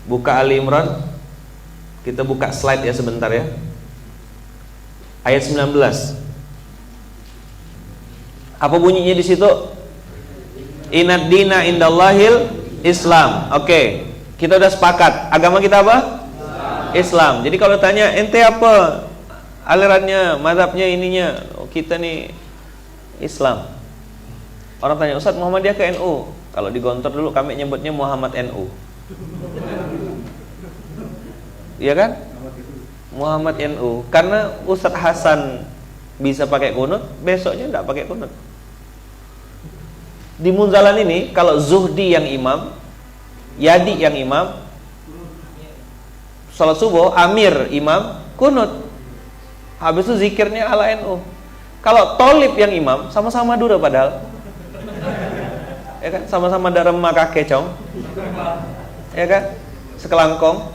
Buka Ali Imran. Kita buka slide ya sebentar ya. Ayat 19. Apa bunyinya di situ? Inad dina indallahil Islam. Oke. Kita udah sepakat. Agama kita apa? Islam. Jadi kalau tanya ente apa alirannya, mazhabnya, ininya, kita nih Islam. Orang tanya, Ustaz Muhammadiyah ke NU. Kalau di Gontor dulu kami nyebutnya Muhammad NU. Iya kan? Muhammad NU. Karena Ustaz Hasan bisa pakai kunut, besoknya enggak pakai kunut. Di Munzalan ini kalau Zuhdi yang imam, Yadi yang imam, salat subuh Amir imam, kunut. Habis itu zikirnya ala NU. Kalau Tolib yang imam, sama-sama Madura padahal. Ya kan? Sama-sama darem maka kecong. Ya kan? Sekelangkong.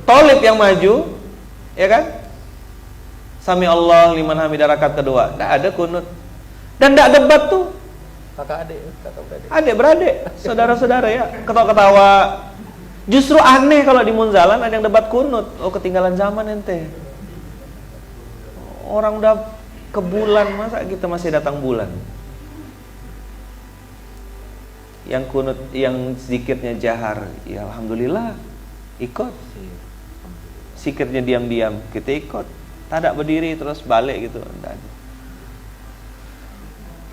Tolib yang maju, ya kan? Sami Allah liman hamidah rakaat kedua. Enggak ada kunut. Dan enggak debat tuh. Kakak adik, kakak beradik. Adik beradik, saudara-saudara ya. Ketawa-ketawa. Justru aneh kalau di Munzalan ada yang debat kunut. Oh, ketinggalan zaman ente. Orang udah ke bulan, masa kita masih datang bulan? Yang kunut, yang zikirnya jahar, ya alhamdulillah ikut. Zikirnya diam-diam, kita ikut. Tidak berdiri terus balik gitu.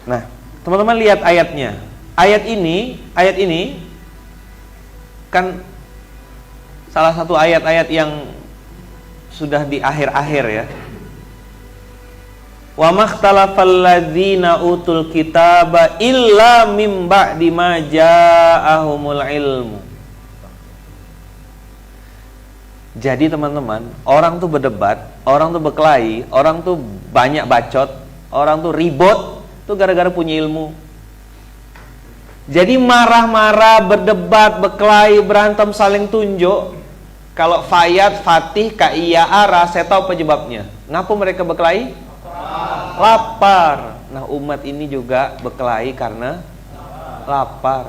Nah, teman-teman lihat ayatnya. Ayat ini kan salah satu ayat-ayat yang sudah di akhir-akhir ya. Wa makhtalafal ladzina utul kitaba illa mim ba'di ma ja'ahumul ilmu. Jadi teman-teman, orang tuh berdebat, orang tuh berkelahi, orang tuh banyak bacot, orang tuh ribut tuh gara-gara punya ilmu. Jadi marah-marah, berdebat, berkelahi, berantem, saling tunjuk. Kalau Fayat, Fatih, Kaiya, Ara, saya tahu penyebabnya. Ngapa mereka berkelahi? Lapar. Nah, umat ini juga berkelahi karena lapar.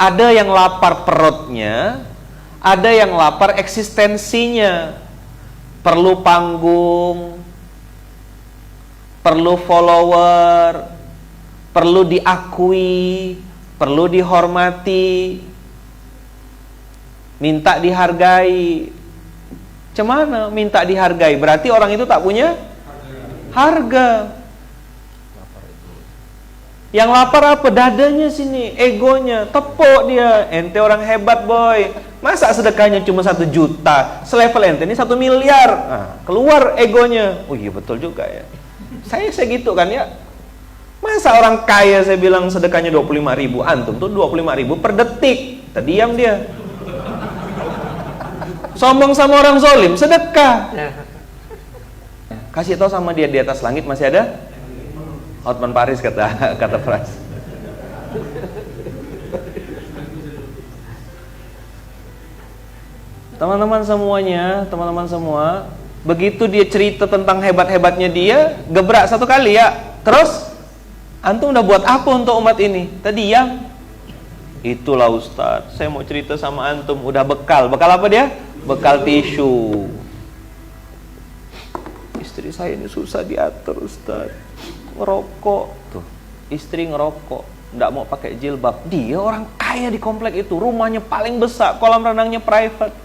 Ada yang lapar perutnya, ada yang lapar eksistensinya. Perlu panggung, perlu follower, perlu diakui, perlu dihormati, minta dihargai. Cemana minta dihargai? Berarti orang itu tak punya harga. Yang lapar apa? Dadanya sini, egonya, tepuk dia. Ente orang hebat boy. Masa sedekahnya cuma 1 juta, selevel ente ini 1 miliar. Nah, keluar egonya. Oh iya betul juga ya. Saya gitu kan ya. Masa orang kaya saya bilang sedekahnya 25.000, antum tuh 25.000 per detik. Terdiam dia. Sombong sama orang zolim, sedekah. Kasih tahu sama dia di atas langit masih ada Hotman Paris kata Pras. Teman-teman semuanya, teman-teman semua, begitu dia cerita tentang hebat-hebatnya dia, gebrak 1 kali ya. Terus antum udah buat apa untuk umat ini? Tadi yang itulah Ustadz, saya mau cerita sama antum, udah bekal. Bekal apa dia? Bekal tisu. Istri saya ini susah diatur Ustadz, ngerokok tuh, istri ngerokok, nggak mau pakai jilbab. Dia orang kaya di komplek itu, rumahnya paling besar, kolam renangnya private,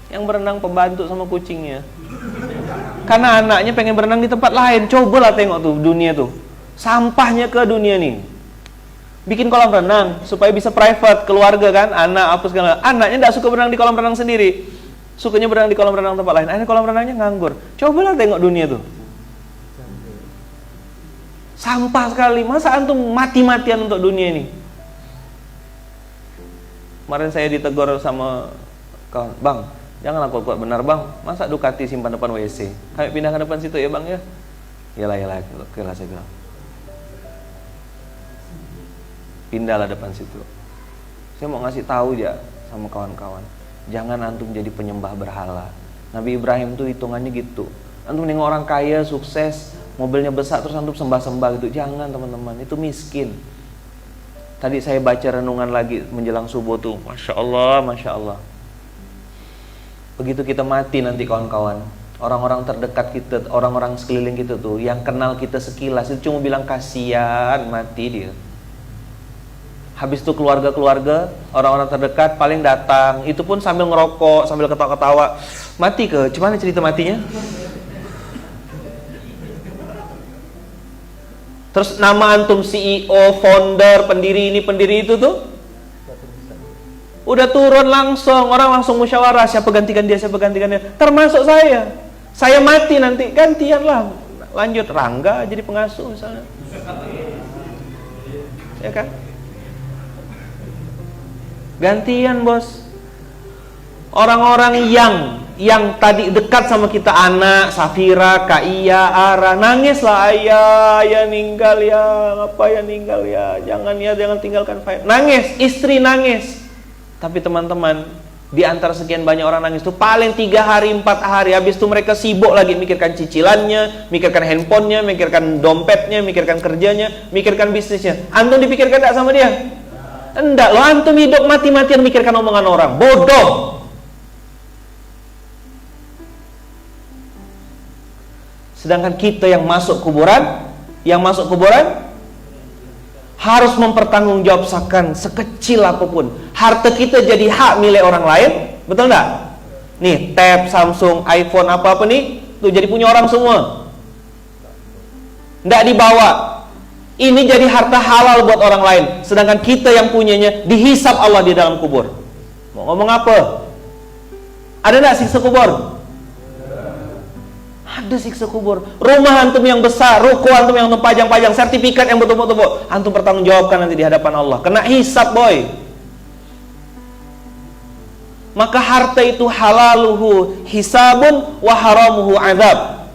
yang berenang pembantu sama kucingnya. Karena anaknya pengen berenang di tempat lain. Cobalah tengok tuh dunia tuh, sampahnya ke dunia nih. Bikin kolam renang supaya bisa private, keluarga kan, anak apa segala. Anaknya nggak suka berenang di kolam renang sendiri, sukanya berenang di kolam renang tempat lain. Akhirnya kolam renangnya nganggur. Cobalah tengok dunia tuh, sampah sekali. Masa antum mati-matian untuk dunia ini? Kemarin saya ditegur sama kawan, bang, janganlah kuat-kuat benar bang. Masa Ducati simpan depan WC? Kami pindah ke depan situ ya bang ya. Yalah, oke lah saya bilang. Pindahlah depan situ. Saya mau ngasih tahu ya sama kawan-kawan, jangan antum jadi penyembah berhala. Nabi Ibrahim tuh hitungannya gitu. Antum nengok orang kaya, sukses, mobilnya besar, terus antum sembah-sembah gitu. Jangan teman-teman, itu miskin. Tadi saya baca renungan lagi menjelang subuh tuh, Masya Allah, Masya Allah. Begitu kita mati nanti kawan-kawan, orang-orang terdekat kita, orang-orang sekeliling kita tuh, yang kenal kita sekilas itu cuma bilang kasihan, mati dia. Habis itu keluarga-keluarga, orang-orang terdekat paling datang, itu pun sambil ngerokok, sambil ketawa-ketawa. Mati ke? Gimana cerita matinya? Terus nama antum CEO, founder, pendiri ini, pendiri itu tuh udah turun langsung, orang langsung musyawarah, siapa gantikan dia, siapa gantikan dia. Termasuk saya mati nanti, gantian lah. Lanjut, Rangga jadi pengasuh misalnya. Ya kan? Gantian bos. Orang-orang yang tadi dekat sama kita, anak, Safira, Kak Iya, Ara, nangis lah, ayah ninggal ya, apa ya ninggal ya, jangan tinggalkan Faiz. Nangis, istri nangis. Tapi teman-teman, di antara sekian banyak orang nangis itu paling 3 hari, 4 hari, habis itu mereka sibuk lagi mikirkan cicilannya, mikirkan handphonenya, mikirkan dompetnya, mikirkan kerjanya, mikirkan bisnisnya. Antum dipikirkan enggak sama dia? Enggak, lo antum hidup mati-matian mikirkan omongan orang. Bodoh. Sedangkan kita yang masuk kuburan harus mempertanggungjawabkan sekecil apapun. Harta kita jadi hak milik orang lain, betul enggak? Nih, tab, Samsung, iPhone, apa-apa nih, tuh jadi punya orang semua. Enggak dibawa. Ini jadi harta halal buat orang lain. Sedangkan kita yang punyanya dihisap Allah di dalam kubur. Mau ngomong apa? Ada enggak siksa kubur? Ada siksa kubur. Rumah antum yang besar, ruko antum yang antum pajang-pajang, sertifikat yang betul-betul antum pertanggungjawabkan nanti di hadapan Allah. Kena hisab boy. Maka harta itu halaluhu hisabun wa haramuhu azab.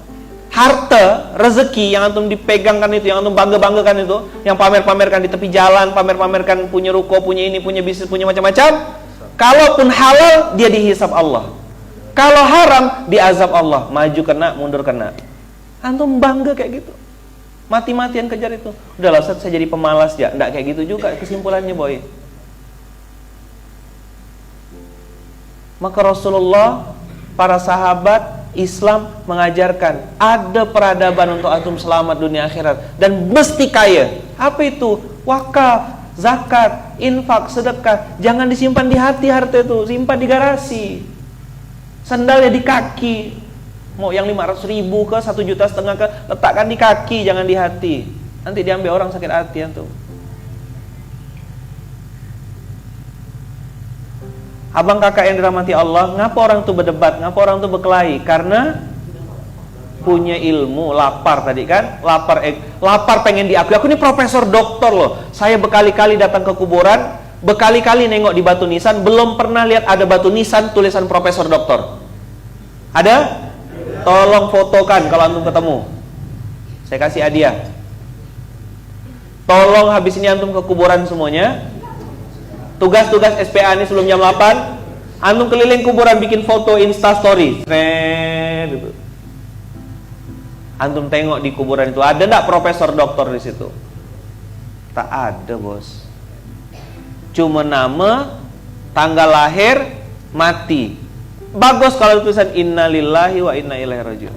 Harta, rezeki yang antum dipegangkan itu, yang antum bangga-banggakan itu, yang pamer-pamerkan di tepi jalan, pamer-pamerkan punya ruko, punya ini, punya bisnis, punya macam-macam. Kalaupun halal, dia dihisab Allah. Kalau haram, diazab Allah. Maju kena, mundur kena. Antum bangga kayak gitu. Mati-matian kejar itu. Udahlah Ustaz, saya jadi pemalas ya. Enggak kayak gitu juga kesimpulannya boy. Maka Rasulullah, para sahabat, Islam mengajarkan ada peradaban untuk antum selamat dunia akhirat. Dan mesti kaya. Apa itu? Wakaf, zakat, infak, sedekah. Jangan disimpan di hati harta itu. Simpan di garasi. Sandalnya di kaki. Mau yang 500.000 ke 1,5 juta ke, letakkan di kaki, jangan di hati. Nanti diambil orang sakit hati antum. Abang kakak yang dirahmati Allah, ngapa orang tuh berdebat, ngapa orang tuh berkelahi? Karena punya ilmu, lapar tadi kan, lapar pengen diakui. Aku ini profesor doktor loh. Saya berkali-kali datang ke kuburan, berkali-kali nengok di batu nisan, belum pernah lihat ada batu nisan tulisan profesor doktor. Ada? Tolong fotokan kalau antum ketemu. Saya kasih hadiah. Tolong habis ini antum ke kuburan semuanya. Tugas-tugas SPA ini sebelum jam 8, antum keliling kuburan bikin foto Insta story. Gitu. Antum tengok di kuburan itu ada enggak profesor doktor di situ? Tak ada, bos. Cuma nama, tanggal lahir, mati. Bagus kalau tulisan innalillahi wa inna ilaihi rajiun.